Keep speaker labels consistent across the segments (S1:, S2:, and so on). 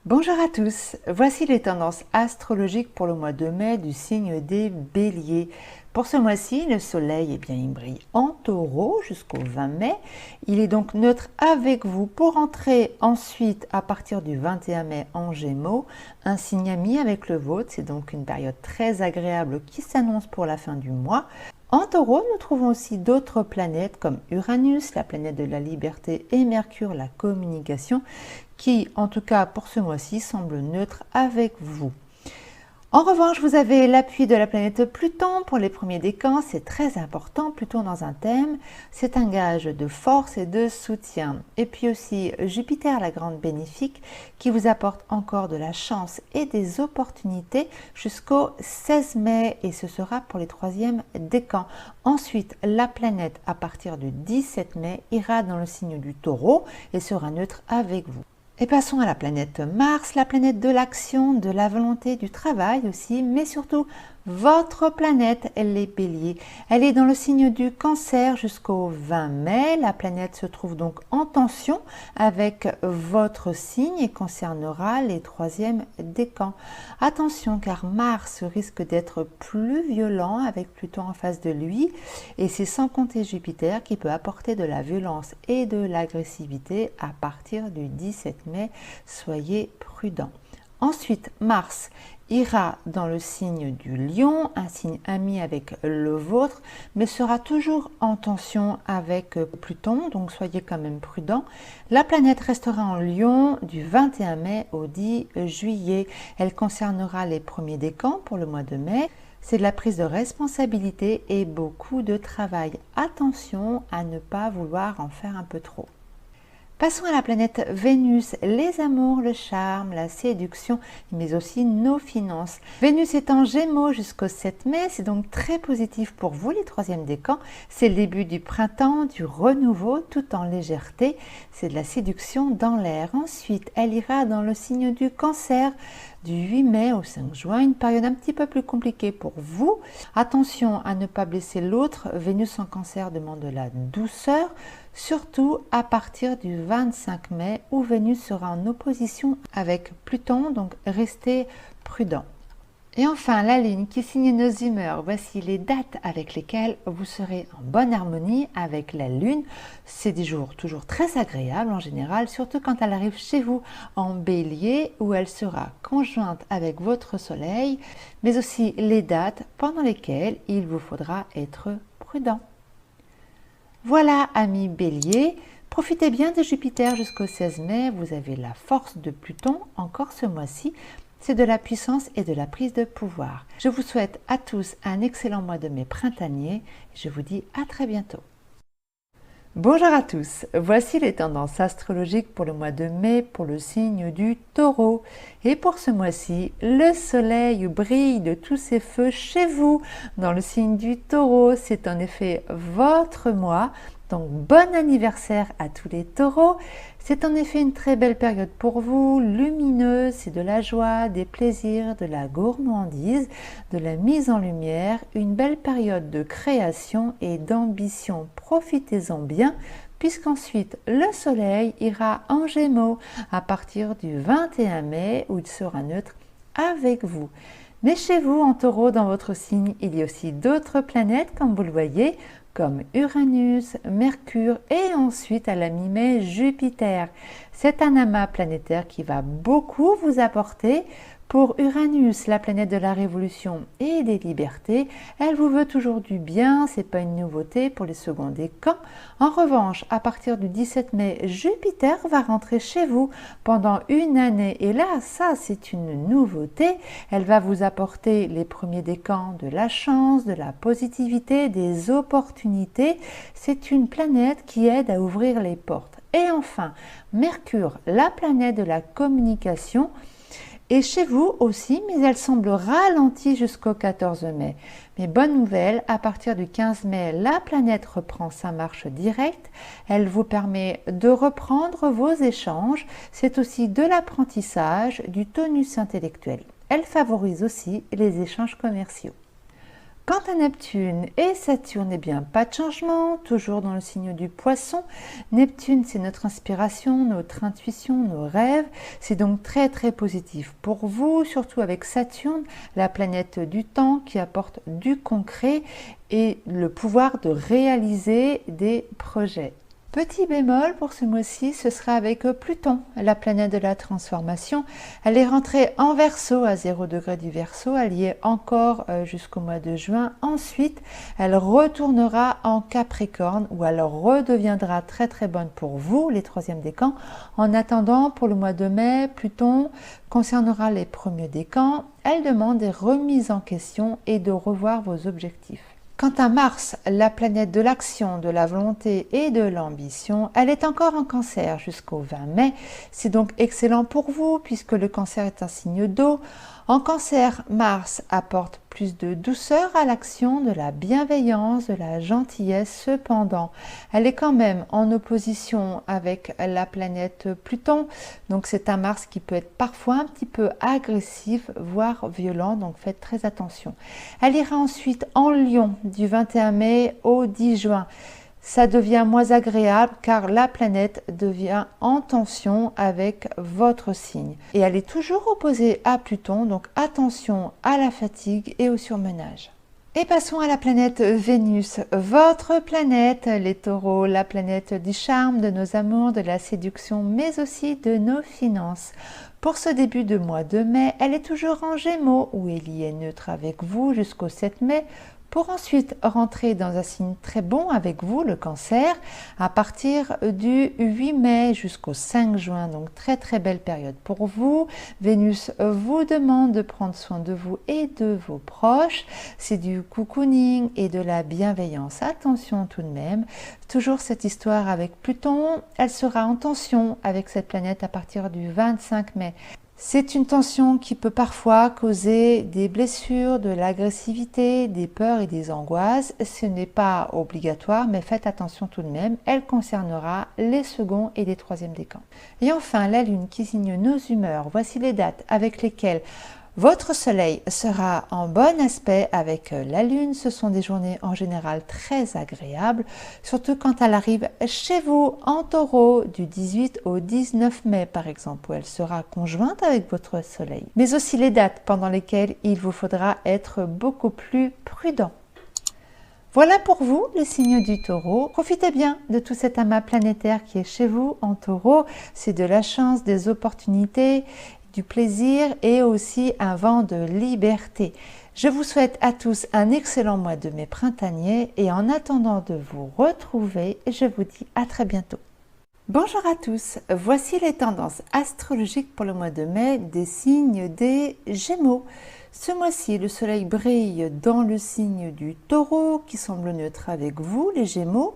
S1: Bonjour à tous, voici les tendances astrologiques pour le mois de mai du signe des Béliers. Pour ce mois-ci, le soleil il brille en taureau jusqu'au 20 mai. Il est donc neutre avec vous pour entrer ensuite à partir du 21 mai en Gémeaux, un signe ami avec le vôtre. C'est donc une période très agréable qui s'annonce pour la fin du mois. En taureau, nous trouvons aussi d'autres planètes comme Uranus, la planète de la liberté, et Mercure, la communication, qui, en tout cas pour ce mois-ci, semblent neutres avec vous. En revanche, vous avez l'appui de la planète Pluton pour les premiers décans, c'est très important, Pluton dans un thème, c'est un gage de force et de soutien. Et puis aussi Jupiter, la grande bénéfique, qui vous apporte encore de la chance et des opportunités jusqu'au 16 mai, et ce sera pour les troisièmes décans. Ensuite, la planète, à partir du 17 mai, ira dans le signe du Taureau et sera neutre avec vous. Et passons à la planète Mars, la planète de l'action, de la volonté, du travail aussi, mais surtout votre planète, les Béliers. Elle est dans le signe du Cancer jusqu'au 20 mai. La planète se trouve donc en tension avec votre signe et concernera les troisièmes décans. Attention, car Mars risque d'être plus violent avec Pluton en face de lui, et c'est sans compter Jupiter qui peut apporter de la violence et de l'agressivité à partir du 17 mai. Soyez prudents. Ensuite, Mars ira dans le signe du Lion, un signe ami avec le vôtre, mais sera toujours en tension avec Pluton, donc soyez quand même prudents. La planète restera en Lion du 21 mai au 10 juillet. Elle concernera les premiers décans pour le mois de mai. C'est de la prise de responsabilité et beaucoup de travail. Attention à ne pas vouloir en faire un peu trop. Passons à la planète Vénus, les amours, le charme, la séduction, mais aussi nos finances. Vénus est en Gémeaux jusqu'au 7 mai, c'est donc très positif pour vous les troisièmes décans. C'est le début du printemps, du renouveau, tout en légèreté. C'est de la séduction dans l'air. Ensuite, elle ira dans le signe du Cancer du 8 mai au 5 juin, une période un petit peu plus compliquée pour vous. Attention à ne pas blesser l'autre. Vénus en Cancer demande de la douceur, surtout à partir du 25 mai où Vénus sera en opposition avec Pluton, donc restez prudents. Et enfin, la Lune qui signe nos humeurs. Voici les dates avec lesquelles vous serez en bonne harmonie avec la Lune. C'est des jours toujours très agréables en général, surtout quand elle arrive chez vous en Bélier, où elle sera conjointe avec votre Soleil, mais aussi les dates pendant lesquelles il vous faudra être prudent. Voilà, amis Bélier, profitez bien de Jupiter jusqu'au 16 mai. Vous avez la force de Pluton encore ce mois-ci. C'est de la puissance et de la prise de pouvoir. Je vous souhaite à tous un excellent mois de mai printanier. Je vous dis à très bientôt. Bonjour à tous, voici les tendances astrologiques pour le mois de mai pour le signe du Taureau. Et pour ce mois-ci, le soleil brille de tous ses feux chez vous dans le signe du Taureau. C'est en effet votre mois. Donc bon anniversaire à tous les taureaux. C'est en effet une très belle période pour vous, lumineuse, c'est de la joie, des plaisirs, de la gourmandise, de la mise en lumière, une belle période de création et d'ambition. Profitez-en bien, puisqu'ensuite le soleil ira en Gémeaux à partir du 21 mai où il sera neutre avec vous. Mais chez vous, en taureau, dans votre signe, il y a aussi d'autres planètes, comme vous le voyez, comme Uranus, Mercure et ensuite à la mi-mai Jupiter. C'est un amas planétaire qui va beaucoup vous apporter. Pour Uranus, la planète de la révolution et des libertés, elle vous veut toujours du bien, c'est pas une nouveauté pour les seconds décans. En revanche, à partir du 17 mai, Jupiter va rentrer chez vous pendant une année et là, ça c'est une nouveauté. Elle va vous apporter les premiers décans de la chance, de la positivité, des opportunités. C'est une planète qui aide à ouvrir les portes. Et enfin, Mercure, la planète de la communication, et chez vous aussi, mais elle semble ralentie jusqu'au 14 mai. Mais bonne nouvelle, à partir du 15 mai, la planète reprend sa marche directe. Elle vous permet de reprendre vos échanges. C'est aussi de l'apprentissage, du tonus intellectuel. Elle favorise aussi les échanges commerciaux. Quant à Neptune et Saturne, eh bien, pas de changement, toujours dans le signe du Poisson. Neptune, c'est notre inspiration, notre intuition, nos rêves. C'est donc très très positif pour vous, surtout avec Saturne, la planète du temps qui apporte du concret et le pouvoir de réaliser des projets. Petit bémol pour ce mois-ci, ce sera avec Pluton, la planète de la transformation. Elle est rentrée en Verseau à 0 degré du Verseau, elle y est encore jusqu'au mois de juin. Ensuite, elle retournera en Capricorne où elle redeviendra très très bonne pour vous, les troisièmes décans. En attendant, pour le mois de mai, Pluton concernera les premiers décans. Elle demande des remises en question et de revoir vos objectifs. Quant à Mars, la planète de l'action, de la volonté et de l'ambition, elle est encore en Cancer jusqu'au 20 mai. C'est donc excellent pour vous puisque le Cancer est un signe d'eau. En Cancer, Mars apporte plus de douceur à l'action, de la bienveillance, de la gentillesse. Cependant, elle est quand même en opposition avec la planète Pluton. Donc c'est un Mars qui peut être parfois un petit peu agressif, voire violent. Donc faites très attention. Elle ira ensuite en Lion du 21 mai au 10 juin. Ça devient moins agréable car la planète devient en tension avec votre signe. Et elle est toujours opposée à Pluton, donc attention à la fatigue et au surmenage. Et passons à la planète Vénus, votre planète, les taureaux, la planète du charme, de nos amours, de la séduction, mais aussi de nos finances. Pour ce début de mois de mai, elle est toujours en Gémeaux, où elle y est neutre avec vous jusqu'au 7 mai, pour ensuite rentrer dans un signe très bon avec vous, le Cancer, à partir du 8 mai jusqu'au 5 juin. Donc très très belle période pour vous. Vénus vous demande de prendre soin de vous et de vos proches. C'est du cocooning et de la bienveillance. Attention tout de même. Toujours cette histoire avec Pluton, elle sera en tension avec cette planète à partir du 25 mai. C'est une tension qui peut parfois causer des blessures, de l'agressivité, des peurs et des angoisses. Ce n'est pas obligatoire, mais faites attention tout de même. Elle concernera les seconds et les troisièmes décans. Et enfin, la Lune qui signe nos humeurs. Voici les dates avec lesquelles votre soleil sera en bon aspect avec la Lune. Ce sont des journées en général très agréables, surtout quand elle arrive chez vous en Taureau du 18 au 19 mai par exemple, où elle sera conjointe avec votre soleil. Mais aussi les dates pendant lesquelles il vous faudra être beaucoup plus prudent. Voilà pour vous, les signes du Taureau. Profitez bien de tout cet amas planétaire qui est chez vous en Taureau. C'est de la chance, des opportunités, du plaisir et aussi un vent de liberté. Je vous souhaite à tous un excellent mois de mai printanier et en attendant de vous retrouver, je vous dis à très bientôt. Bonjour à tous, voici les tendances astrologiques pour le mois de mai des signes des Gémeaux. Ce mois-ci, le soleil brille dans le signe du Taureau qui semble neutre avec vous, les Gémeaux,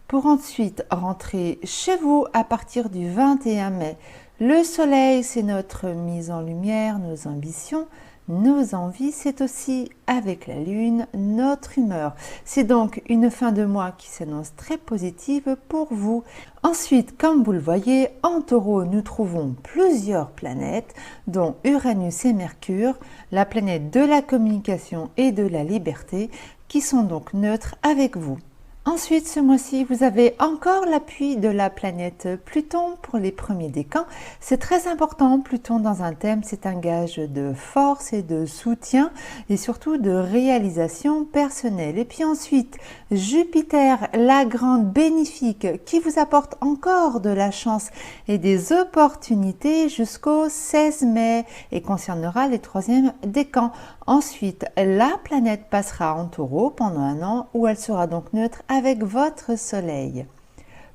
S1: pour ensuite rentrer chez vous à partir du 21 mai. Le soleil, c'est notre mise en lumière, nos ambitions, nos envies, c'est aussi avec la lune, notre humeur. C'est donc une fin de mois qui s'annonce très positive pour vous. Ensuite, comme vous le voyez, en Taureau, nous trouvons plusieurs planètes, dont Uranus et Mercure, la planète de la communication et de la liberté, qui sont donc neutres avec vous. Ensuite, ce mois-ci, vous avez encore l'appui de la planète Pluton pour les premiers décans. C'est très important, Pluton dans un thème, c'est un gage de force et de soutien et surtout de réalisation personnelle. Et puis ensuite, Jupiter, la grande bénéfique qui vous apporte encore de la chance et des opportunités jusqu'au 16 mai et concernera les troisièmes décans. Ensuite, la planète passera en Taureau pendant un an où elle sera donc neutre avec votre soleil.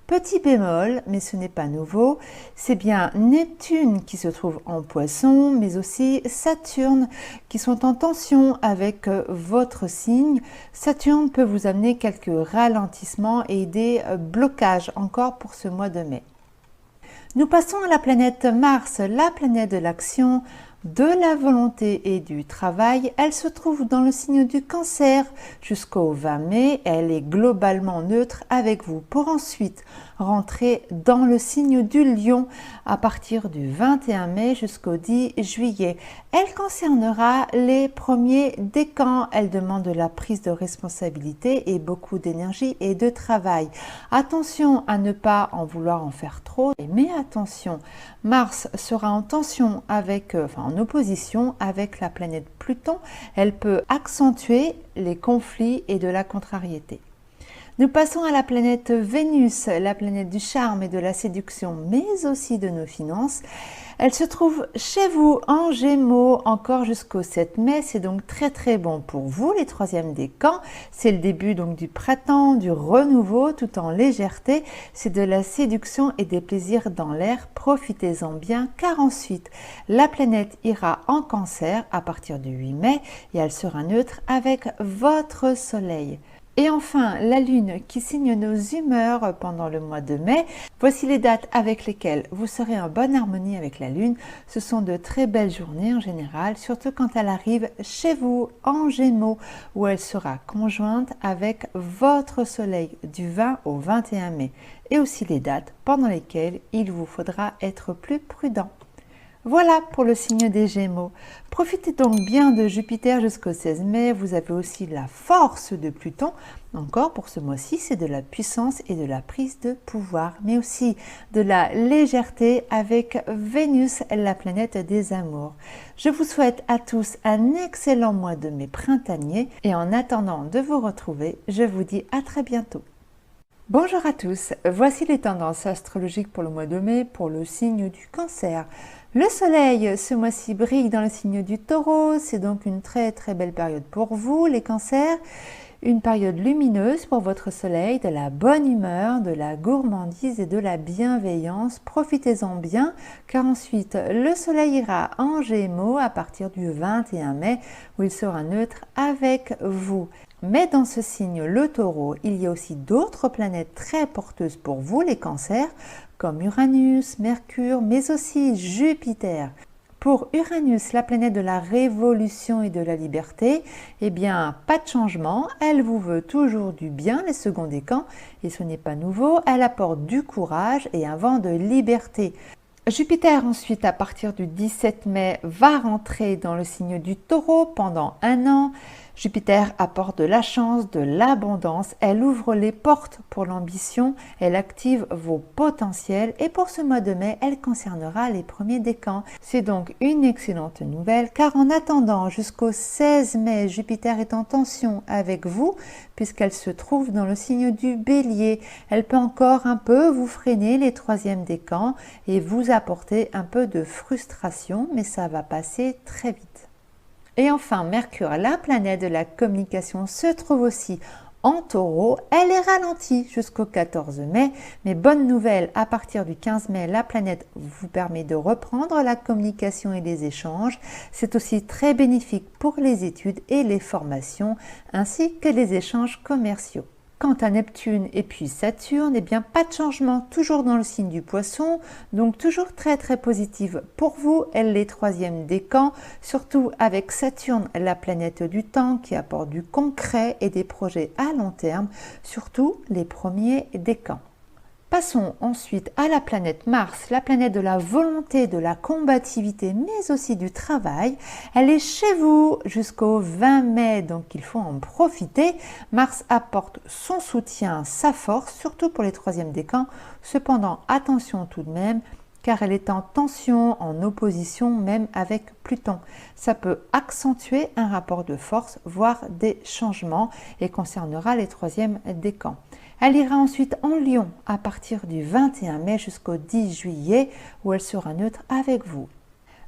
S1: Petit bémol, mais ce n'est pas nouveau, c'est bien Neptune qui se trouve en Poisson, mais aussi Saturne qui sont en tension avec votre signe. Saturne peut vous amener quelques ralentissements et des blocages encore pour ce mois de mai. Nous passons à la planète Mars, la planète de l'action. de la volonté et du travail. Elle se trouve dans le signe du Cancer jusqu'au 20 mai. Elle est globalement neutre avec vous pour ensuite rentrer dans le signe du Lion à partir du 21 mai jusqu'au 10 juillet. Elle concernera les premiers décans. Elle demande de la prise de responsabilité et beaucoup d'énergie et de travail. Attention à ne pas en vouloir en faire trop, mais attention, Mars sera en tension avec, en opposition avec la planète Pluton. Elle peut accentuer les conflits et de la contrariété. Nous passons à la planète Vénus, la planète du charme et de la séduction, mais aussi de nos finances. Elle se trouve chez vous en Gémeaux encore jusqu'au 7 mai. C'est donc très bon pour vous, les troisièmes décans. C'est le début donc du printemps, du renouveau, tout en légèreté. C'est de la séduction et des plaisirs dans l'air. Profitez-en bien, car ensuite, la planète ira en Cancer à partir du 8 mai et elle sera neutre avec votre soleil. Et enfin, la Lune qui signe nos humeurs pendant le mois de mai. Voici les dates avec lesquelles vous serez en bonne harmonie avec la Lune. Ce sont de très belles journées en général, surtout quand elle arrive chez vous en Gémeaux, où elle sera conjointe avec votre Soleil du 20 au 21 mai. Et aussi les dates pendant lesquelles il vous faudra être plus prudent. Voilà pour le signe des Gémeaux. Profitez donc bien de Jupiter jusqu'au 16 mai. Vous avez aussi la force de Pluton. Encore pour ce mois-ci, c'est de la puissance et de la prise de pouvoir, mais aussi de la légèreté avec Vénus, la planète des amours. Je vous souhaite à tous un excellent mois de mai printanier et en attendant de vous retrouver, je vous dis à très bientôt. Bonjour à tous, voici les tendances astrologiques pour le mois de mai pour le signe du Cancer. Le soleil ce mois-ci brille dans le signe du Taureau, c'est donc une très belle période pour vous les cancers. Une période lumineuse pour votre soleil, de la bonne humeur, de la gourmandise et de la bienveillance. Profitez-en bien car ensuite le soleil ira en Gémeaux à partir du 21 mai où il sera neutre avec vous. Mais dans ce signe, le Taureau, il y a aussi d'autres planètes très porteuses pour vous, les cancers, comme Uranus, Mercure, mais aussi Jupiter. Pour Uranus, la planète de la révolution et de la liberté, eh bien, pas de changement, elle vous veut toujours du bien, les seconds décans, et ce n'est pas nouveau, elle apporte du courage et un vent de liberté. Jupiter ensuite, à partir du 17 mai, va rentrer dans le signe du Taureau pendant un an. Jupiter apporte de la chance, de l'abondance, elle ouvre les portes pour l'ambition, elle active vos potentiels et pour ce mois de mai, elle concernera les premiers décans. C'est donc une excellente nouvelle car en attendant jusqu'au 16 mai, Jupiter est en tension avec vous puisqu'elle se trouve dans le signe du Bélier. Elle peut encore un peu vous freiner les troisièmes décans et vous apporter un peu de frustration, mais ça va passer très vite. Et enfin, Mercure, la planète de la communication, se trouve aussi en Taureau. Elle est ralentie jusqu'au 14 mai, mais bonne nouvelle, à partir du 15 mai, la planète vous permet de reprendre la communication et les échanges. C'est aussi très bénéfique pour les études et les formations, ainsi que les échanges commerciaux. Quant à Neptune et puis Saturne, eh bien pas de changement, toujours dans le signe du Poisson, donc toujours très positive pour vous, les troisièmes décans, surtout avec Saturne, la planète du temps qui apporte du concret et des projets à long terme, surtout les premiers décans. Passons ensuite à la planète Mars, la planète de la volonté, de la combativité, mais aussi du travail. Elle est chez vous jusqu'au 20 mai, donc il faut en profiter. Mars apporte son soutien, sa force, surtout pour les troisièmes décans. Cependant, attention tout de même, car elle est en tension, en opposition même avec Pluton. Ça peut accentuer un rapport de force, voire des changements, et concernera les troisièmes décans. Elle ira ensuite en Lion à partir du 21 mai jusqu'au 10 juillet où elle sera neutre avec vous.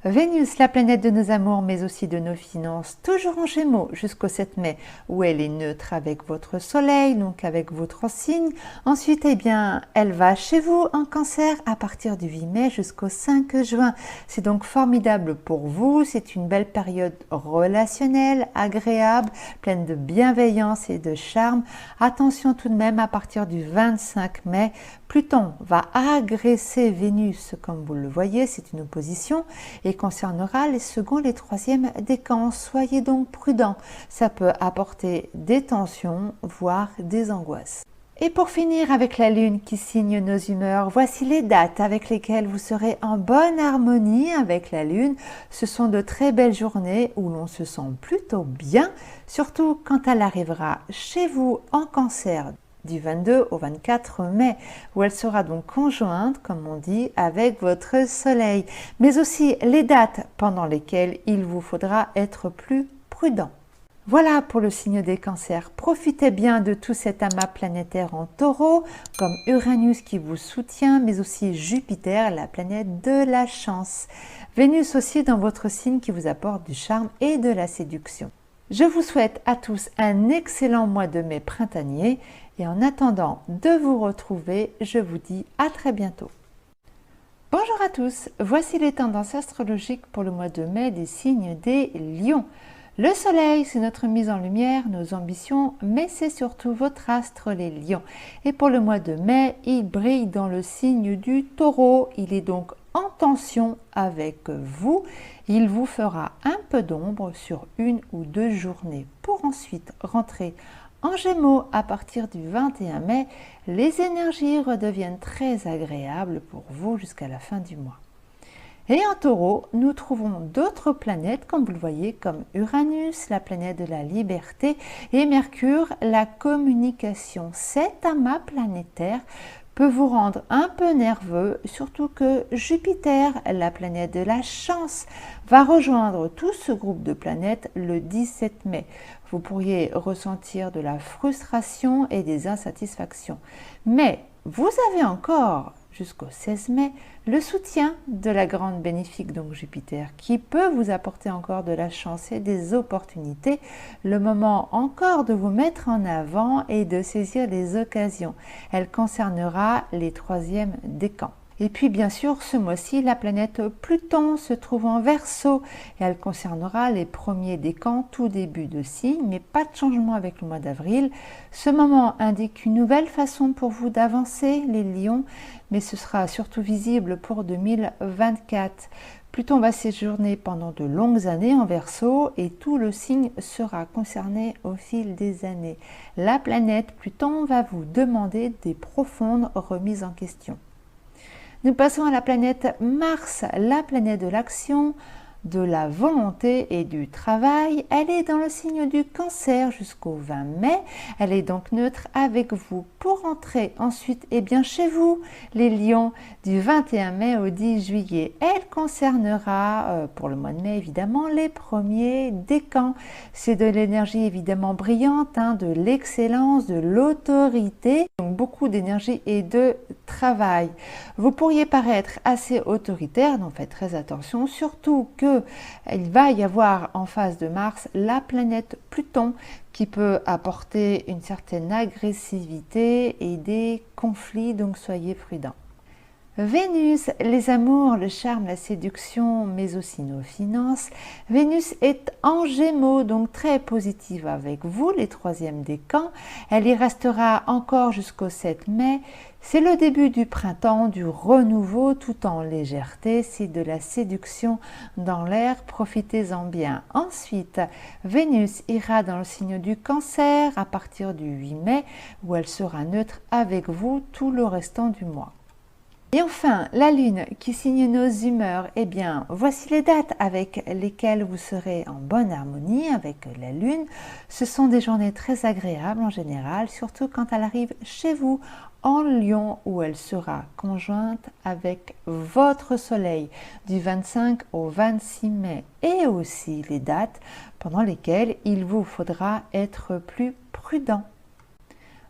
S1: Vénus, la planète de nos amours mais aussi de nos finances, toujours en Gémeaux jusqu'au 7 mai où elle est neutre avec votre soleil, donc avec votre signe. Ensuite, eh bien, elle va chez vous en Cancer à partir du 8 mai jusqu'au 5 juin. C'est donc formidable pour vous, c'est une belle période relationnelle, agréable, pleine de bienveillance et de charme. Attention tout de même à partir du 25 mai, Pluton va agresser Vénus, comme vous le voyez, c'est une opposition, et concernera les seconds et les troisièmes décans. Soyez donc prudents, ça peut apporter des tensions, voire des angoisses. Et pour finir avec la Lune qui signe nos humeurs, voici les dates avec lesquelles vous serez en bonne harmonie avec la Lune. Ce sont de très belles journées où l'on se sent plutôt bien, surtout quand elle arrivera chez vous en Cancer du 22 au 24 mai, où elle sera donc conjointe, comme on dit, avec votre Soleil, mais aussi les dates pendant lesquelles il vous faudra être plus prudent. Voilà pour le signe des cancers. Profitez bien de tout cet amas planétaire en taureau, comme Uranus qui vous soutient, mais aussi Jupiter, la planète de la chance. Vénus aussi dans votre signe qui vous apporte du charme et de la séduction. Je vous souhaite à tous un excellent mois de mai printanier et en attendant de vous retrouver, je vous dis à très bientôt. Bonjour à tous, voici les tendances astrologiques pour le mois de mai des signes des Lions. Le soleil, c'est notre mise en lumière, nos ambitions, mais c'est surtout votre astre, les lions. Et pour le mois de mai, il brille dans le signe du taureau. Il est donc en tension avec vous. Il vous fera un peu d'ombre sur 1 ou 2 journées pour ensuite rentrer en Gémeaux à partir du 21 mai. Les énergies redeviennent très agréables pour vous jusqu'à la fin du mois. Et en taureau, nous trouvons d'autres planètes, comme vous le voyez, comme Uranus, la planète de la liberté, et Mercure, la communication. Cet amas planétaire peut vous rendre un peu nerveux, surtout que Jupiter, la planète de la chance, va rejoindre tout ce groupe de planètes le 17 mai. Vous pourriez ressentir de la frustration et des insatisfactions. Mais vous avez encore jusqu'au 16 mai, le soutien de la grande bénéfique, donc Jupiter, qui peut vous apporter encore de la chance et des opportunités. Le moment encore de vous mettre en avant et de saisir les occasions. Elle concernera les 3e décans. Et puis bien sûr, ce mois-ci, la planète Pluton se trouve en Verseau et elle concernera les premiers décans, tout début de signe, mais pas de changement avec le mois d'avril. Ce moment indique une nouvelle façon pour vous d'avancer, les lions, mais ce sera surtout visible pour 2024. Pluton va séjourner pendant de longues années en Verseau et tout le signe sera concerné au fil des années. La planète Pluton va vous demander des profondes remises en question. Nous passons à la planète Mars, la planète de l'action, de la volonté et du travail. Elle est dans le signe du Cancer jusqu'au 20 mai. Elle est donc neutre avec vous pour entrer ensuite chez vous, les lions, du 21 mai au 10 juillet. Elle concernera, pour le mois de mai évidemment, les premiers décans. C'est de l'énergie évidemment brillante, de l'excellence, de l'autorité, donc beaucoup d'énergie et de travail. Vous pourriez paraître assez autoritaire, donc faites très attention, surtout que il va y avoir en face de Mars la planète Pluton qui peut apporter une certaine agressivité et des conflits, donc soyez prudents. Vénus, les amours, le charme, la séduction, mais aussi nos finances. Vénus est en Gémeaux, donc très positive avec vous, les 3e décans. Elle y restera encore jusqu'au 7 mai. C'est le début du printemps, du renouveau, tout en légèreté. C'est de la séduction dans l'air, profitez-en bien. Ensuite, Vénus ira dans le signe du Cancer à partir du 8 mai, où elle sera neutre avec vous tout le restant du mois. Et enfin, la Lune qui signe nos humeurs, voici les dates avec lesquelles vous serez en bonne harmonie avec la Lune. Ce sont des journées très agréables en général, surtout quand elle arrive chez vous en Lion où elle sera conjointe avec votre Soleil du 25 au 26 mai et aussi les dates pendant lesquelles il vous faudra être plus prudent.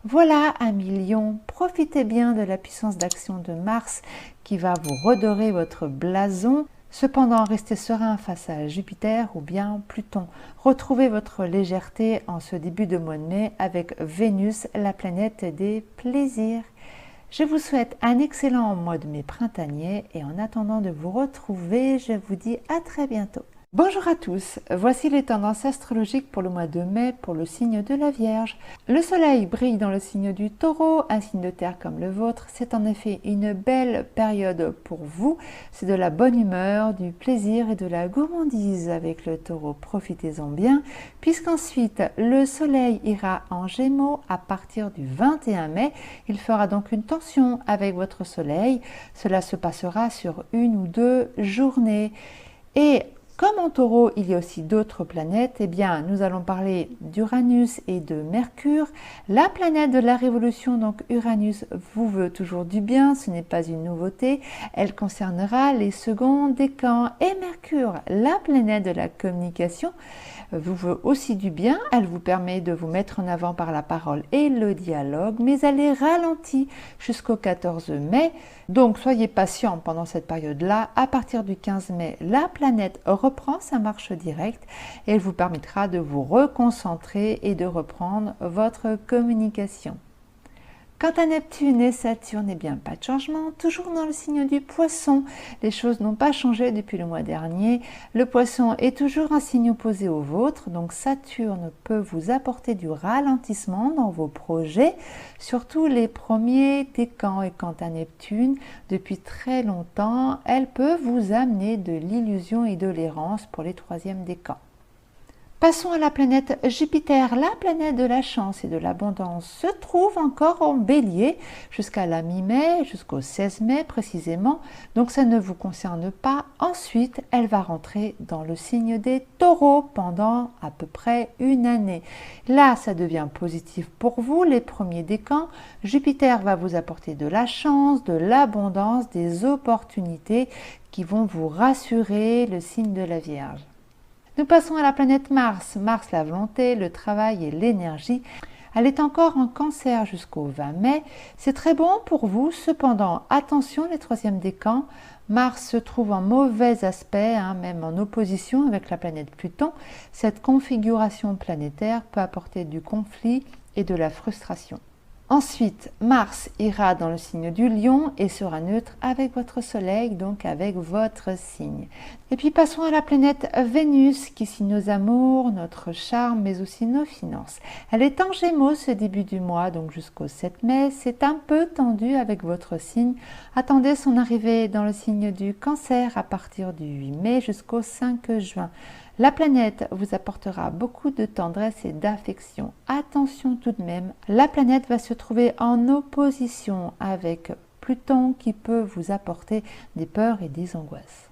S1: Voilà, amis Lions, profitez bien de la puissance d'action de Mars qui va vous redorer votre blason. Cependant, restez serein face à Jupiter ou bien Pluton. Retrouvez votre légèreté en ce début de mois de mai avec Vénus, la planète des plaisirs. Je vous souhaite un excellent mois de mai printanier et en attendant de vous retrouver, je vous dis à très bientôt. Bonjour à tous, voici les tendances astrologiques pour le mois de mai pour le signe de la Vierge. Le soleil brille dans le signe du Taureau, un signe de terre comme le vôtre. C'est en effet une belle période pour vous. C'est de la bonne humeur, du plaisir et de la gourmandise avec le Taureau. Profitez-en bien, puisqu'ensuite le soleil ira en Gémeaux à partir du 21 mai. Il fera donc une tension avec votre soleil. Cela se passera sur 1 ou 2 journées. Et comme en Taureau, il y a aussi d'autres planètes, eh bien, nous allons parler d'Uranus et de Mercure. La planète de la révolution, donc Uranus, vous veut toujours du bien, ce n'est pas une nouveauté. Elle concernera les seconds décans. Et Mercure, la planète de la communication, vous veut aussi du bien. Elle vous permet de vous mettre en avant par la parole et le dialogue, mais elle est ralentie jusqu'au 14 mai. Donc, soyez patient pendant cette période-là. À partir du 15 mai, la planète reprend sa marche directe et elle vous permettra de vous reconcentrer et de reprendre votre communication. Quant à Neptune et Saturne, eh bien, pas de changement, toujours dans le signe du Poisson. Les choses n'ont pas changé depuis le mois dernier. Le Poisson est toujours un signe opposé au vôtre, donc Saturne peut vous apporter du ralentissement dans vos projets, surtout les premiers décans. Et quant à Neptune, depuis très longtemps, elle peut vous amener de l'illusion et de l'errance pour les troisièmes décans. Passons à la planète Jupiter. La planète de la chance et de l'abondance se trouve encore en Bélier jusqu'à la mi-mai, jusqu'au 16 mai précisément. Donc ça ne vous concerne pas. Ensuite, elle va rentrer dans le signe des Taureaux pendant à peu près une année. Là, ça devient positif pour vous, les premiers décans. Jupiter va vous apporter de la chance, de l'abondance, des opportunités qui vont vous rassurer, le signe de la Vierge. Nous passons à la planète Mars. Mars, la volonté, le travail et l'énergie. Elle est encore en Cancer jusqu'au 20 mai. C'est très bon pour vous. Cependant, attention, les troisièmes décans. Mars se trouve en mauvais aspect, même en opposition avec la planète Pluton. Cette configuration planétaire peut apporter du conflit et de la frustration. Ensuite, Mars ira dans le signe du Lion et sera neutre avec votre Soleil, donc avec votre signe. Et puis passons à la planète Vénus qui signe nos amours, notre charme, mais aussi nos finances. Elle est en Gémeaux ce début du mois, donc jusqu'au 7 mai. C'est un peu tendu avec votre signe. Attendez son arrivée dans le signe du Cancer à partir du 8 mai jusqu'au 5 juin. La planète vous apportera beaucoup de tendresse et d'affection. Attention tout de même, la planète va se trouver en opposition avec Pluton qui peut vous apporter des peurs et des angoisses.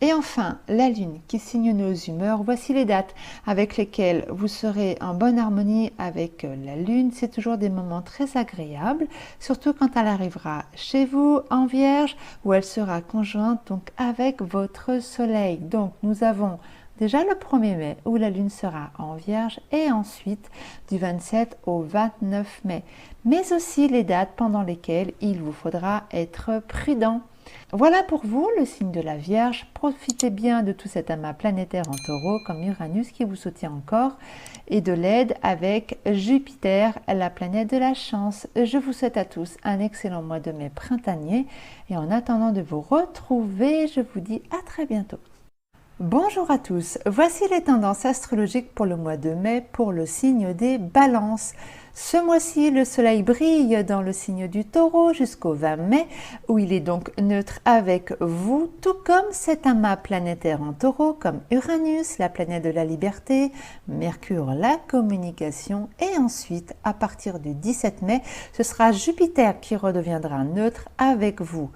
S1: Et enfin, la Lune qui signe nos humeurs. Voici les dates avec lesquelles vous serez en bonne harmonie avec la Lune. C'est toujours des moments très agréables, surtout quand elle arrivera chez vous en Vierge où elle sera conjointe donc avec votre Soleil. Donc nous avons déjà le 1er mai où la Lune sera en Vierge et ensuite du 27 au 29 mai. Mais aussi les dates pendant lesquelles il vous faudra être prudent. Voilà pour vous le signe de la Vierge. Profitez bien de tout cet amas planétaire en Taureau comme Uranus qui vous soutient encore et de l'aide avec Jupiter, la planète de la chance. Je vous souhaite à tous un excellent mois de mai printanier et en attendant de vous retrouver, je vous dis à très bientôt. Bonjour à tous, voici les tendances astrologiques pour le mois de mai pour le signe des Balances. Ce mois-ci, le soleil brille dans le signe du Taureau jusqu'au 20 mai, où il est donc neutre avec vous, tout comme cet amas planétaire en Taureau, comme Uranus, la planète de la liberté, Mercure, la communication, et ensuite, à partir du 17 mai, ce sera Jupiter qui redeviendra neutre avec vous.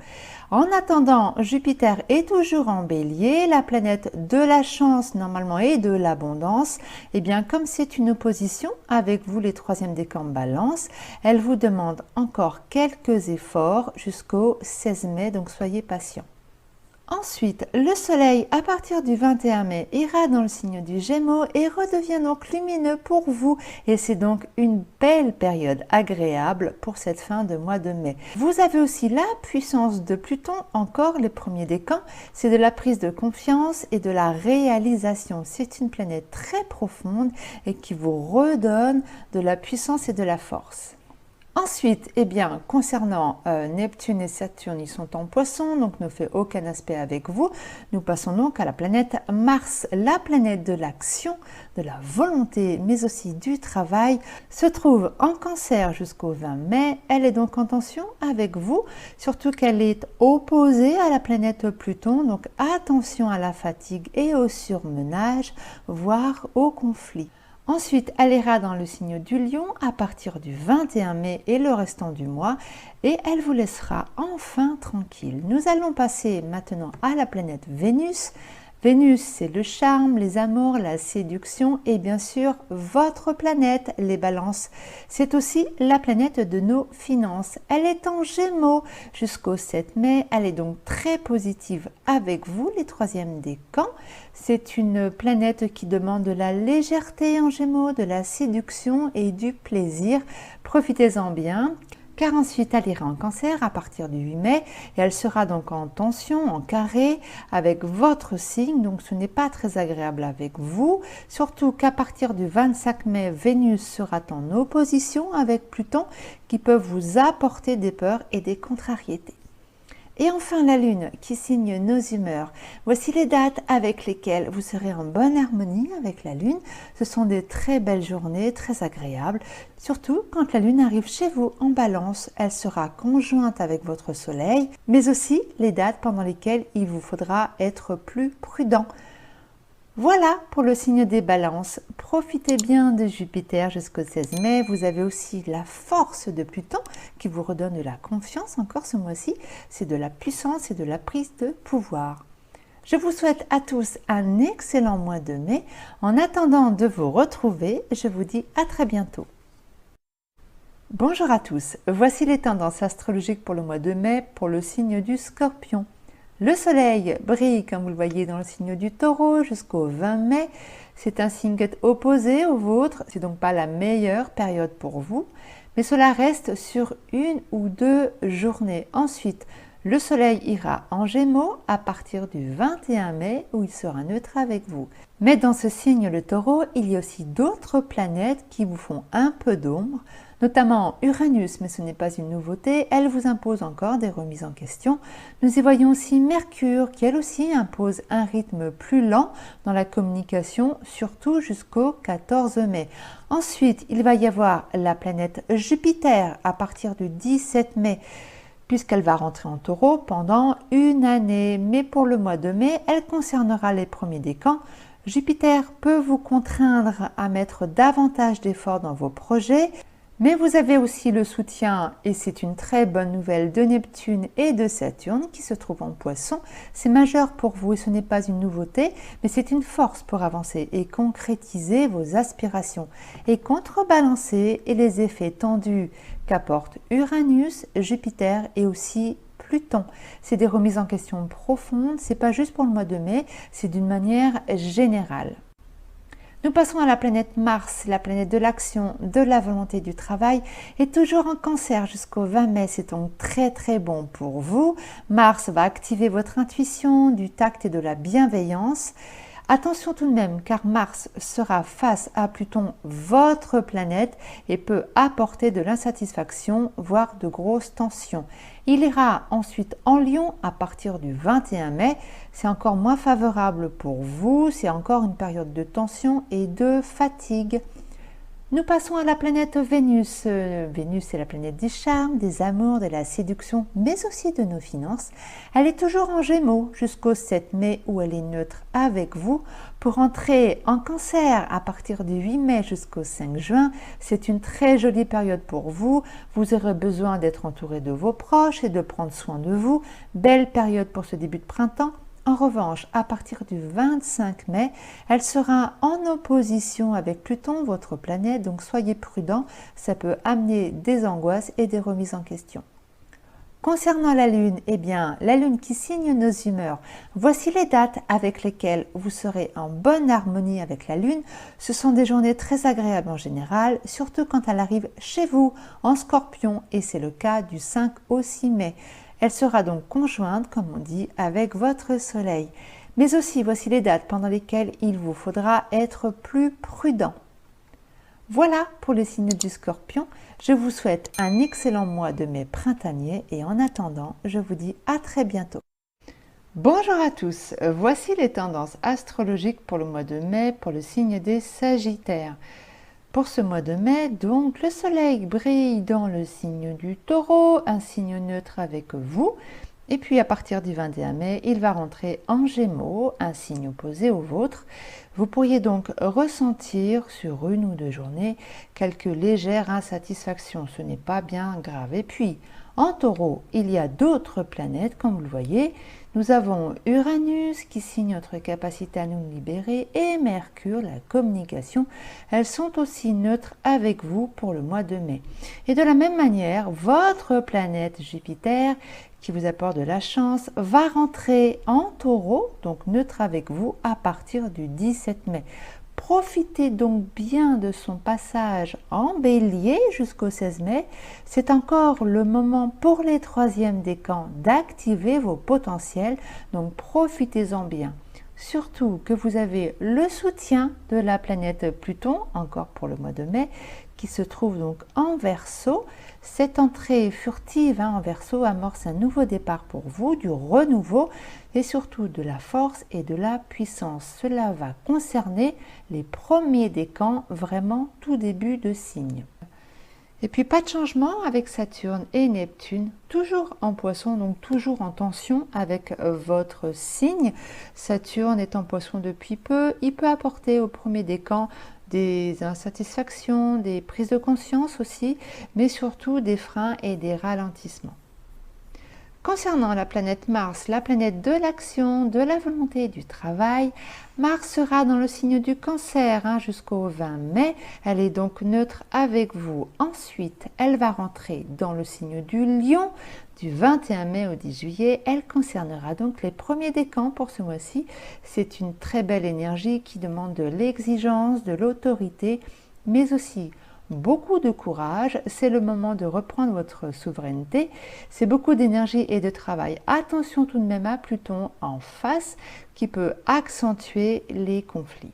S1: En attendant, Jupiter est toujours en Bélier, la planète de la chance normalement et de l'abondance. Et bien comme c'est une opposition avec vous les troisièmes décans Balance, elle vous demande encore quelques efforts jusqu'au 16 mai, donc soyez patients. Ensuite, le soleil, à partir du 21 mai, ira dans le signe du Gémeaux et redevient donc lumineux pour vous. Et c'est donc une belle période agréable pour cette fin de mois de mai. Vous avez aussi la puissance de Pluton, encore les premiers décans. C'est de la prise de confiance et de la réalisation. C'est une planète très profonde et qui vous redonne de la puissance et de la force. Ensuite, eh bien, concernant Neptune et Saturne, ils sont en Poisson, donc ne fait aucun aspect avec vous. Nous passons donc à la planète Mars, la planète de l'action, de la volonté, mais aussi du travail, se trouve en Cancer jusqu'au 20 mai. Elle est donc en tension avec vous, surtout qu'elle est opposée à la planète Pluton, donc attention à la fatigue et au surmenage, voire au conflit. Ensuite, elle ira dans le signe du Lion à partir du 21 mai et le restant du mois et elle vous laissera enfin tranquille. Nous allons passer maintenant à la planète Vénus. Vénus, c'est le charme, les amours, la séduction et bien sûr votre planète, les balances. C'est aussi la planète de nos finances. Elle est en Gémeaux jusqu'au 7 mai. Elle est donc très positive avec vous, les troisièmes décans. C'est une planète qui demande de la légèreté en Gémeaux, de la séduction et du plaisir. Profitez-en bien. Car ensuite elle ira en Cancer à partir du 8 mai et elle sera donc en tension, en carré avec votre signe, donc ce n'est pas très agréable avec vous, surtout qu'à partir du 25 mai, Vénus sera en opposition avec Pluton qui peuvent vous apporter des peurs et des contrariétés. Et enfin la Lune qui signe nos humeurs. Voici les dates avec lesquelles vous serez en bonne harmonie avec la Lune. Ce sont des très belles journées, très agréables. Surtout quand la Lune arrive chez vous en Balance, elle sera conjointe avec votre Soleil, mais aussi les dates pendant lesquelles il vous faudra être plus prudent. Voilà pour le signe des balances. Profitez bien de Jupiter jusqu'au 16 mai. Vous avez aussi la force de Pluton qui vous redonne de la confiance encore ce mois-ci. C'est de la puissance et de la prise de pouvoir. Je vous souhaite à tous un excellent mois de mai. En attendant de vous retrouver, je vous dis à très bientôt. Bonjour à tous. Voici les tendances astrologiques pour le mois de mai pour le signe du Scorpion. Le soleil brille, comme vous le voyez, dans le signe du Taureau jusqu'au 20 mai. C'est un signe opposé au vôtre, c'est donc pas la meilleure période pour vous, mais cela reste sur 1 ou 2 journées. Ensuite, le soleil ira en Gémeaux à partir du 21 mai où il sera neutre avec vous. Mais dans ce signe, le Taureau, il y a aussi d'autres planètes qui vous font un peu d'ombre, notamment Uranus, mais ce n'est pas une nouveauté, elle vous impose encore des remises en question. Nous y voyons aussi Mercure, qui elle aussi impose un rythme plus lent dans la communication, surtout jusqu'au 14 mai. Ensuite, il va y avoir la planète Jupiter à partir du 17 mai, puisqu'elle va rentrer en Taureau pendant une année. Mais pour le mois de mai, elle concernera les premiers décans. Jupiter peut vous contraindre à mettre davantage d'efforts dans vos projets, mais vous avez aussi le soutien, et c'est une très bonne nouvelle, de Neptune et de Saturne qui se trouvent en Poisson. C'est majeur pour vous et ce n'est pas une nouveauté, mais c'est une force pour avancer et concrétiser vos aspirations et contrebalancer les effets tendus qu'apportent Uranus, Jupiter et aussi Pluton. C'est des remises en question profondes, c'est pas juste pour le mois de mai, c'est d'une manière générale. Nous passons à la planète Mars, la planète de l'action, de la volonté du travail, et toujours en Cancer jusqu'au 20 mai, c'est donc très bon pour vous. Mars va activer votre intuition, du tact et de la bienveillance. Attention tout de même, car Mars sera face à Pluton, votre planète, et peut apporter de l'insatisfaction, voire de grosses tensions. Il ira ensuite en Lion à partir du 21 mai. C'est encore moins favorable pour vous, c'est encore une période de tension et de fatigue. Nous passons à la planète Vénus. Vénus est la planète du charme, des amours, de la séduction, mais aussi de nos finances. Elle est toujours en Gémeaux jusqu'au 7 mai où elle est neutre avec vous. Pour entrer en Cancer à partir du 8 mai jusqu'au 5 juin, c'est une très jolie période pour vous. Vous aurez besoin d'être entouré de vos proches et de prendre soin de vous. Belle période pour ce début de printemps. En revanche, à partir du 25 mai, elle sera en opposition avec Pluton, votre planète, donc soyez prudents, ça peut amener des angoisses et des remises en question. Concernant la Lune, eh bien, la Lune qui signe nos humeurs, voici les dates avec lesquelles vous serez en bonne harmonie avec la Lune. Ce sont des journées très agréables en général, surtout quand elle arrive chez vous en Scorpion, et c'est le cas du 5 au 6 mai. Elle sera donc conjointe, comme on dit, avec votre Soleil. Mais aussi, voici les dates pendant lesquelles il vous faudra être plus prudent. Voilà pour les signes du Scorpion. Je vous souhaite un excellent mois de mai printanier et en attendant, je vous dis à très bientôt. Bonjour à tous, voici les tendances astrologiques pour le mois de mai pour le signe des Sagittaires. Pour ce mois de mai, donc, le soleil brille dans le signe du Taureau, un signe neutre avec vous. Et puis à partir du 21 mai, il va rentrer en Gémeaux, un signe opposé au vôtre. Vous pourriez donc ressentir sur une ou deux journées quelques légères insatisfactions. Ce n'est pas bien grave. Et puis, en Taureau, il y a d'autres planètes, comme vous le voyez. Nous avons Uranus qui signe notre capacité à nous libérer et Mercure, la communication. Elles sont aussi neutres avec vous pour le mois de mai. Et de la même manière, votre planète Jupiter, qui vous apporte de la chance, va rentrer en Taureau, donc neutre avec vous, à partir du 17 mai. Profitez donc bien de son passage en Bélier jusqu'au 16 mai. C'est encore le moment pour les troisièmes décans d'activer vos potentiels, donc profitez-en bien. Surtout que vous avez le soutien de la planète Pluton, encore pour le mois de mai, qui se trouve donc en Verseau. Cette entrée furtive en Verseau amorce un nouveau départ pour vous, du renouveau et surtout de la force et de la puissance. Cela va concerner les premiers décans, vraiment tout début de signe. Et puis pas de changement avec Saturne et Neptune, toujours en Poisson, donc toujours en tension avec votre signe. Saturne est en Poisson depuis peu, il peut apporter au premier décan des insatisfactions, des prises de conscience aussi, mais surtout des freins et des ralentissements. Concernant la planète Mars, la planète de l'action, de la volonté et du travail, Mars sera dans le signe du Cancer jusqu'au 20 mai. Elle est donc neutre avec vous. Ensuite, elle va rentrer dans le signe du Lion du 21 mai au 10 juillet. Elle concernera donc les premiers décans pour ce mois-ci. C'est une très belle énergie qui demande de l'exigence, de l'autorité, mais aussi beaucoup de courage. C'est le moment de reprendre votre souveraineté. C'est beaucoup d'énergie et de travail. Attention tout de même à Pluton en face qui peut accentuer les conflits.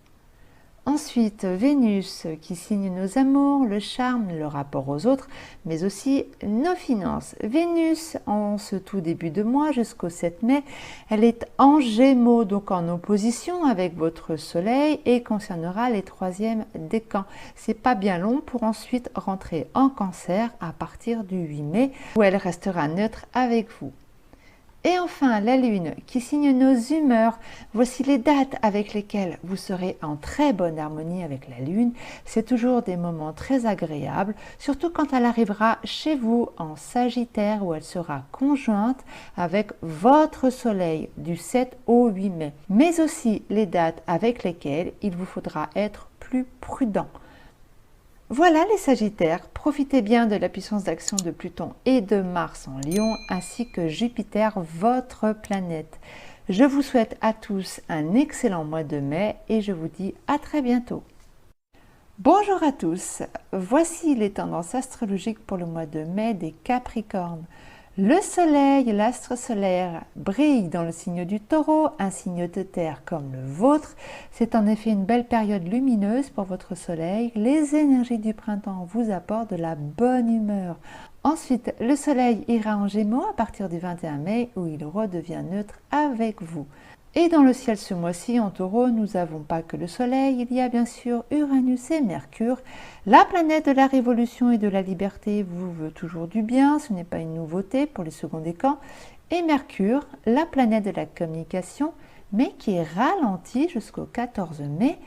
S1: Ensuite, Vénus qui signe nos amours, le charme, le rapport aux autres, mais aussi nos finances. Vénus, en ce tout début de mois jusqu'au 7 mai, elle est en Gémeaux, donc en opposition avec votre Soleil et concernera les troisièmes décans. C'est pas bien long pour ensuite rentrer en Cancer à partir du 8 mai, où elle restera neutre avec vous. Et enfin, la Lune qui signe nos humeurs. Voici les dates avec lesquelles vous serez en très bonne harmonie avec la Lune. C'est toujours des moments très agréables, surtout quand elle arrivera chez vous en Sagittaire où elle sera conjointe avec votre Soleil du 7 au 8 mai. Mais aussi les dates avec lesquelles il vous faudra être plus prudent. Voilà les Sagittaires, profitez bien de la puissance d'action de Pluton et de Mars en Lion, ainsi que Jupiter, votre planète. Je vous souhaite à tous un excellent mois de mai et je vous dis à très bientôt. Bonjour à tous, voici les tendances astrologiques pour le mois de mai des Capricornes. Le soleil, l'astre solaire, brille dans le signe du Taureau, un signe de terre comme le vôtre. C'est en effet une belle période lumineuse pour votre soleil. Les énergies du printemps vous apportent de la bonne humeur. Ensuite, le soleil ira en Gémeaux à partir du 21 mai où il redevient neutre avec vous. Et dans le ciel ce mois-ci, en Taureau, nous n'avons pas que le Soleil, il y a bien sûr Uranus et Mercure. La planète de la révolution et de la liberté vous veut toujours du bien, ce n'est pas une nouveauté pour les seconds décans. Et Mercure, la planète de la communication, mais qui est ralentie jusqu'au 14 mai,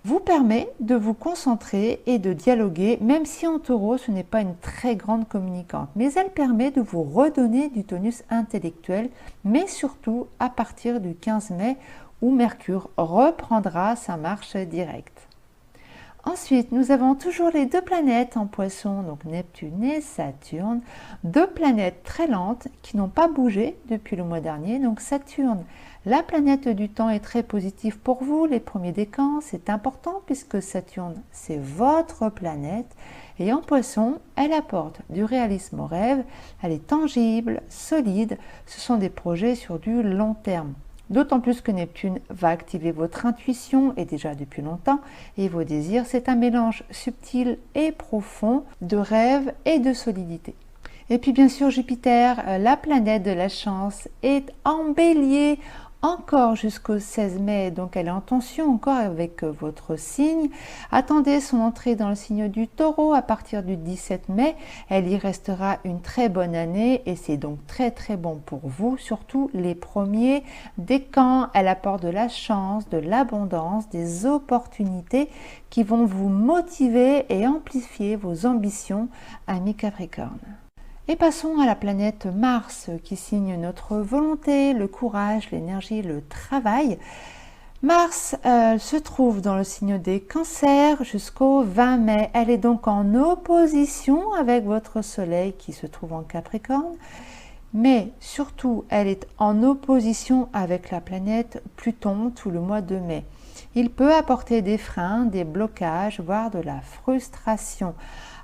S1: vous permet de vous concentrer et de dialoguer, même si en Taureau, ce n'est pas une très grande communicante. Mais elle permet de vous redonner du tonus intellectuel, mais surtout à partir du 15 mai, où Mercure reprendra sa marche directe. Ensuite, nous avons toujours les deux planètes en Poisson, donc Neptune et Saturne, deux planètes très lentes qui n'ont pas bougé depuis le mois dernier. Donc Saturne, la planète du temps, est très positive pour vous, les premiers décans, c'est important puisque Saturne, c'est votre planète. Et en Poisson, elle apporte du réalisme au rêve, elle est tangible, solide, ce sont des projets sur du long terme. D'autant plus que Neptune va activer votre intuition, et déjà depuis longtemps, et vos désirs. C'est un mélange subtil et profond de rêve et de solidité. Et puis bien sûr Jupiter, la planète de la chance, est en Bélier encore jusqu'au 16 mai, donc elle est en tension encore avec votre signe. Attendez son entrée dans le signe du Taureau à partir du 17 mai. Elle y restera une très bonne année et c'est donc très bon pour vous, surtout les premiers décans. Elle apporte de la chance, de l'abondance, des opportunités qui vont vous motiver et amplifier vos ambitions, amis Capricorne. Et passons à la planète Mars qui signe notre volonté, le courage, l'énergie, le travail. Mars se trouve dans le signe des Cancers jusqu'au 20 mai. Elle est donc en opposition avec votre Soleil qui se trouve en Capricorne. Mais surtout, elle est en opposition avec la planète Pluton tout le mois de mai. Il peut apporter des freins, des blocages, voire de la frustration.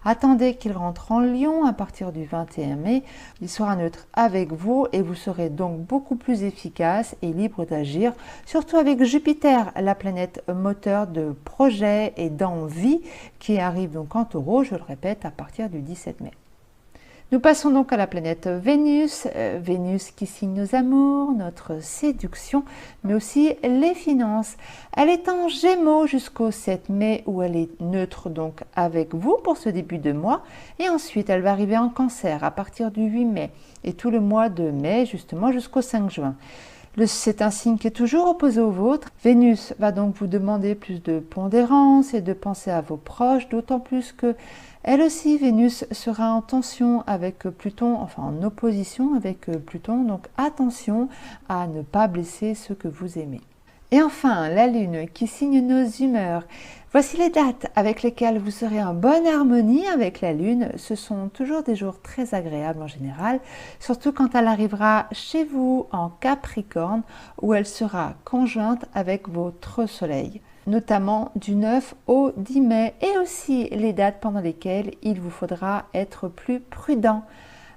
S1: Attendez qu'il rentre en Lion à partir du 21 mai. Il sera neutre avec vous et vous serez donc beaucoup plus efficace et libre d'agir, surtout avec Jupiter, la planète moteur de projet et d'envie qui arrive donc en Taureau, je le répète, à partir du 17 mai. Nous passons donc à la planète Vénus, Vénus qui signe nos amours, notre séduction, mais aussi les finances. Elle est en Gémeaux jusqu'au 7 mai où elle est neutre donc avec vous pour ce début de mois et ensuite elle va arriver en Cancer à partir du 8 mai et tout le mois de mai justement jusqu'au 5 juin. C'est un signe qui est toujours opposé au vôtre. Vénus va donc vous demander plus de pondérance et de penser à vos proches, d'autant plus que elle aussi, Vénus sera en tension avec Pluton, enfin en opposition avec Pluton, donc attention à ne pas blesser ceux que vous aimez. Et enfin, la Lune qui signe nos humeurs. Voici les dates avec lesquelles vous serez en bonne harmonie avec la Lune. Ce sont toujours des jours très agréables en général, surtout quand elle arrivera chez vous en Capricorne, où elle sera conjointe avec votre Soleil, notamment du 9 au 10 mai, et aussi les dates pendant lesquelles il vous faudra être plus prudent.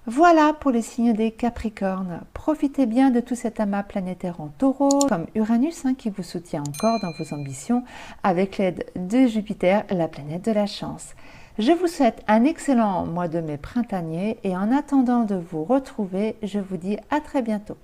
S1: Voilà pour les signes des Capricornes. Profitez bien de tout cet amas planétaire en Taureau, comme Uranus qui vous soutient encore dans vos ambitions avec l'aide de Jupiter, la planète de la chance. Je vous souhaite un excellent mois de mai printanier et en attendant de vous retrouver, je vous dis à très bientôt.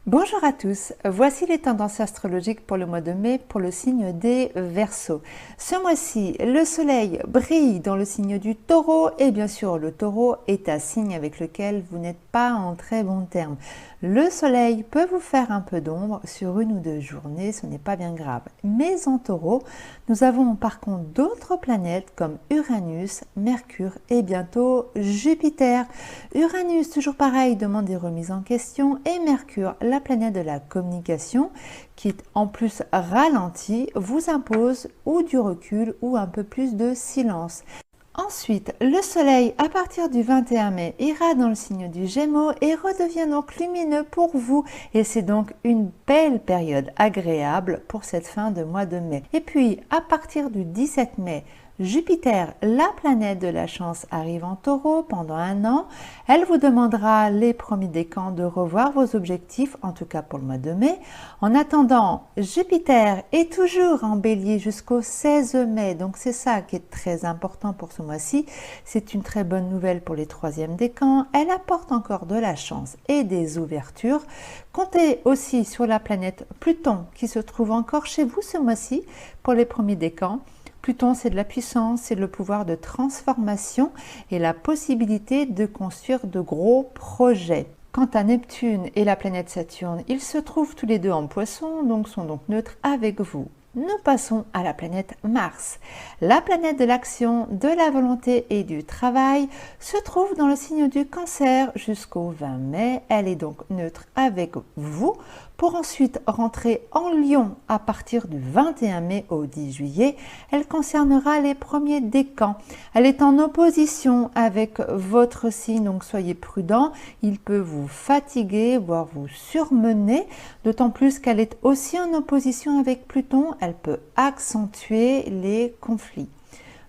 S1: Bonjour à tous, voici les tendances astrologiques pour le mois de mai pour le signe des Verseaux. Ce mois-ci, le soleil brille dans le signe du Taureau et bien sûr le Taureau est un signe avec lequel vous n'êtes pas en très bon terme. Le soleil peut vous faire un peu d'ombre sur une ou deux journées, ce n'est pas bien grave. Mais en Taureau, nous avons par contre d'autres planètes comme Uranus, Mercure et bientôt Jupiter. Uranus, toujours pareil, demande des remises en question et Mercure, la planète de la communication, qui en plus ralentit, vous impose ou du recul ou un peu plus de silence. Ensuite, le soleil, à partir du 21 mai, ira dans le signe du Gémeaux et redevient donc lumineux pour vous. Et c'est donc une belle période agréable pour cette fin de mois de mai. Et puis, à partir du 17 mai, Jupiter, la planète de la chance, arrive en Taureau pendant un an. Elle vous demandera les premiers décans de revoir vos objectifs, en tout cas pour le mois de mai. En attendant, Jupiter est toujours en Bélier jusqu'au 16 mai, donc c'est ça qui est très important pour ce mois-ci. C'est une très bonne nouvelle pour les troisièmes décans. Elle apporte encore de la chance et des ouvertures. Comptez aussi sur la planète Pluton qui se trouve encore chez vous ce mois-ci pour les premiers décans. Pluton, c'est de la puissance, c'est le pouvoir de transformation et la possibilité de construire de gros projets. Quant à Neptune et la planète Saturne, ils se trouvent tous les deux en Poisson, donc sont donc neutres avec vous. Nous passons à la planète Mars. La planète de l'action, de la volonté et du travail se trouve dans le signe du Cancer jusqu'au 20 mai. Elle est donc neutre avec vous pour ensuite rentrer en Lion à partir du 21 mai au 10 juillet. Elle concernera les premiers décans. Elle est en opposition avec votre signe, donc soyez prudents. Il peut vous fatiguer, voire vous surmener, d'autant plus qu'elle est aussi en opposition avec Pluton. Elle peut accentuer les conflits.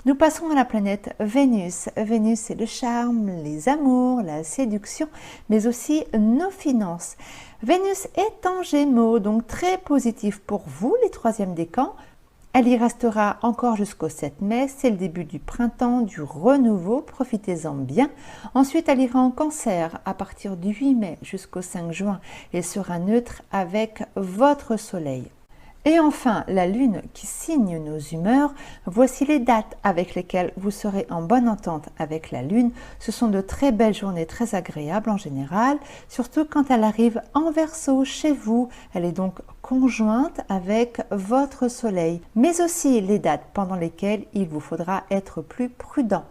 S1: Nous passons à la planète Vénus. Vénus, c'est le charme, les amours, la séduction, mais aussi nos finances. Vénus est en Gémeaux, donc très positif pour vous, les troisièmes décans. Elle y restera encore jusqu'au 7 mai, c'est le début du printemps, du renouveau, profitez-en bien. Ensuite, elle ira en Cancer à partir du 8 mai jusqu'au 5 juin et sera neutre avec votre soleil. Et enfin, la Lune qui signe nos humeurs, voici les dates avec lesquelles vous serez en bonne entente avec la Lune. Ce sont de très belles journées, très agréables en général, surtout quand elle arrive en Verseau chez vous. Elle est donc conjointe avec votre Soleil, mais aussi les dates pendant lesquelles il vous faudra être plus prudent.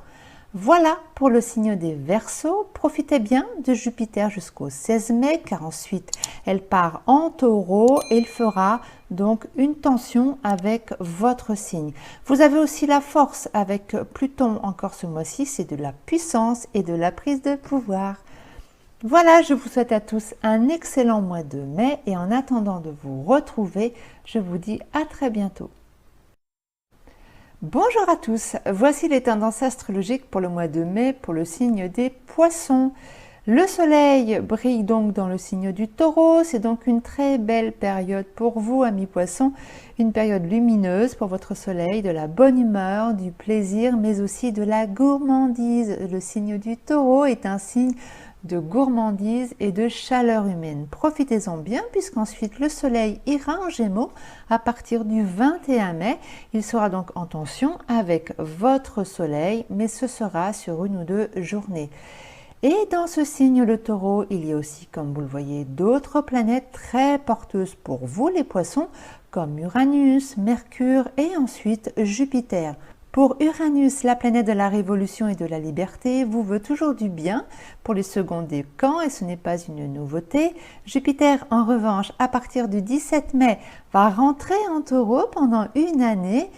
S1: Voilà pour le signe des Verseaux. Profitez bien de Jupiter jusqu'au 16 mai, car ensuite elle part en Taureau et il fera donc une tension avec votre signe. Vous avez aussi la force avec Pluton encore ce mois-ci, c'est de la puissance et de la prise de pouvoir. Voilà, je vous souhaite à tous un excellent mois de mai et en attendant de vous retrouver, je vous dis à très bientôt. Bonjour à tous, voici les tendances astrologiques pour le mois de mai pour le signe des Poissons. Le soleil brille donc dans le signe du Taureau, c'est donc une très belle période pour vous, amis Poissons, une période lumineuse pour votre soleil, de la bonne humeur, du plaisir, mais aussi de la gourmandise. Le signe du Taureau est un signe de gourmandise et de chaleur humaine. Profitez-en bien puisqu'ensuite le soleil ira en Gémeaux à partir du 21 mai. Il sera donc en tension avec votre soleil, mais ce sera sur une ou deux journées. Et dans ce signe, le Taureau, il y a aussi, comme vous le voyez, d'autres planètes très porteuses pour vous, les Poissons, comme Uranus, Mercure et ensuite Jupiter. Pour Uranus, la planète de la révolution et de la liberté, vous veut toujours du bien pour les seconds décans et ce n'est pas une nouveauté. Jupiter, en revanche, à partir du 17 mai, va rentrer en Taureau pendant une année.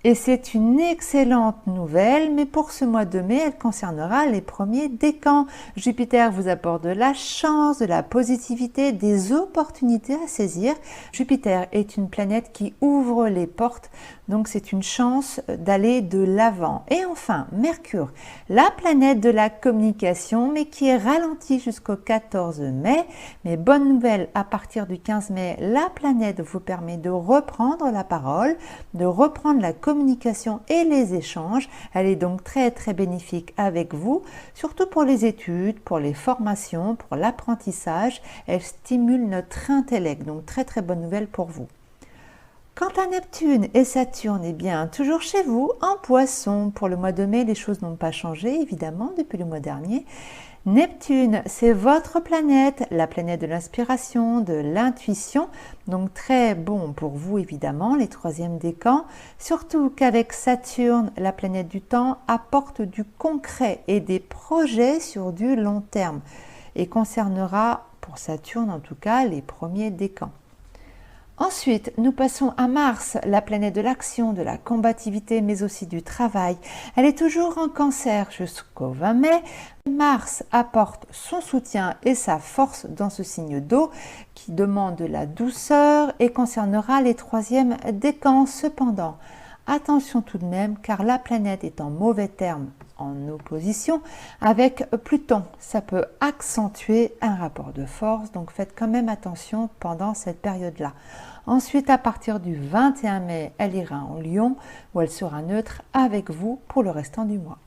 S1: Et c'est une excellente nouvelle, mais pour ce mois de mai, elle concernera les premiers décans. Jupiter vous apporte de la chance, de la positivité, des opportunités à saisir. Jupiter est une planète qui ouvre les portes, donc c'est une chance d'aller de l'avant. Et enfin, Mercure, la planète de la communication, mais qui est ralentie jusqu'au 14 mai. Mais bonne nouvelle, à partir du 15 mai, la planète vous permet de reprendre la parole, de reprendre la communication et les échanges. Elle est donc très bénéfique avec vous, surtout pour les études, pour les formations, pour l'apprentissage. Elle stimule notre intellect, donc très bonne nouvelle pour vous. Quant à Neptune et Saturne, eh bien, toujours chez vous, en Poisson. Pour le mois de mai, les choses n'ont pas changé, évidemment, depuis le mois dernier. Neptune, c'est votre planète, la planète de l'inspiration, de l'intuition, donc très bon pour vous évidemment, les troisièmes décans, surtout qu'avec Saturne, la planète du temps apporte du concret et des projets sur du long terme et concernera, pour Saturne en tout cas, les premiers décans. Ensuite, nous passons à Mars, la planète de l'action, de la combativité, mais aussi du travail. Elle est toujours en Cancer jusqu'au 20 mai. Mars apporte son soutien et sa force dans ce signe d'eau qui demande de la douceur et concernera les troisièmes décans. Cependant, attention tout de même, car la planète est en mauvais terme, en opposition avec Pluton. Ça peut accentuer un rapport de force, donc faites quand même attention pendant cette période-là. Ensuite, à partir du 21 mai, elle ira en Lion, où elle sera neutre avec vous pour le restant du mois.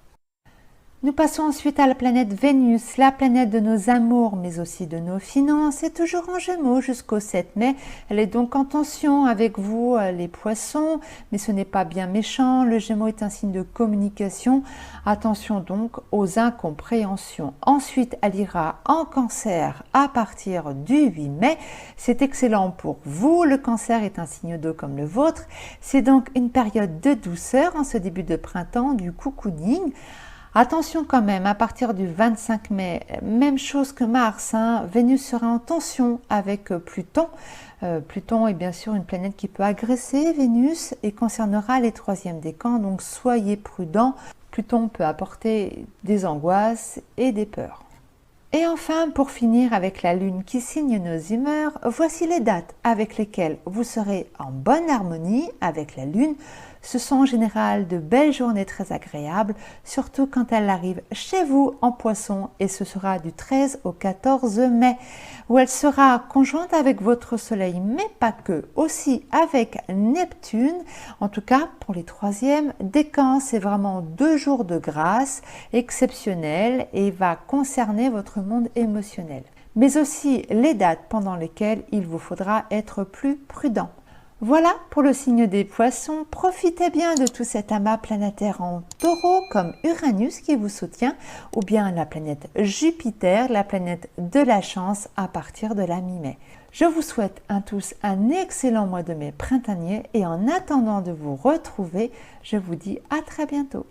S1: Nous passons ensuite à la planète Vénus, la planète de nos amours, mais aussi de nos finances, et toujours en Gémeaux jusqu'au 7 mai. Elle est donc en tension avec vous, les Poissons, mais ce n'est pas bien méchant. Le Gémeaux est un signe de communication. Attention donc aux incompréhensions. Ensuite, elle ira en Cancer à partir du 8 mai. C'est excellent pour vous. Le Cancer est un signe d'eau comme le vôtre. C'est donc une période de douceur en ce début de printemps, du cocooning. Attention quand même, à partir du 25 mai, même chose que Mars, Vénus sera en tension avec Pluton. Pluton est bien sûr une planète qui peut agresser Vénus et concernera les troisièmes décans, donc soyez prudents. Pluton peut apporter des angoisses et des peurs. Et enfin, pour finir avec la Lune qui signe nos humeurs, voici les dates avec lesquelles vous serez en bonne harmonie avec la Lune. Ce sont en général de belles journées très agréables, surtout quand elles arrivent chez vous en Poisson, et ce sera du 13 au 14 mai, où elle sera conjointe avec votre Soleil, mais pas que, aussi avec Neptune, en tout cas pour les 3e décans. C'est vraiment 2 jours de grâce exceptionnels et va concerner votre monde émotionnel, mais aussi les dates pendant lesquelles il vous faudra être plus prudent. Voilà pour le signe des Poissons. Profitez bien de tout cet amas planétaire en Taureau, comme Uranus qui vous soutient, ou bien la planète Jupiter, la planète de la chance, à partir de la mi-mai. Je vous souhaite à tous un excellent mois de mai printanier, et en attendant de vous retrouver, je vous dis à très bientôt.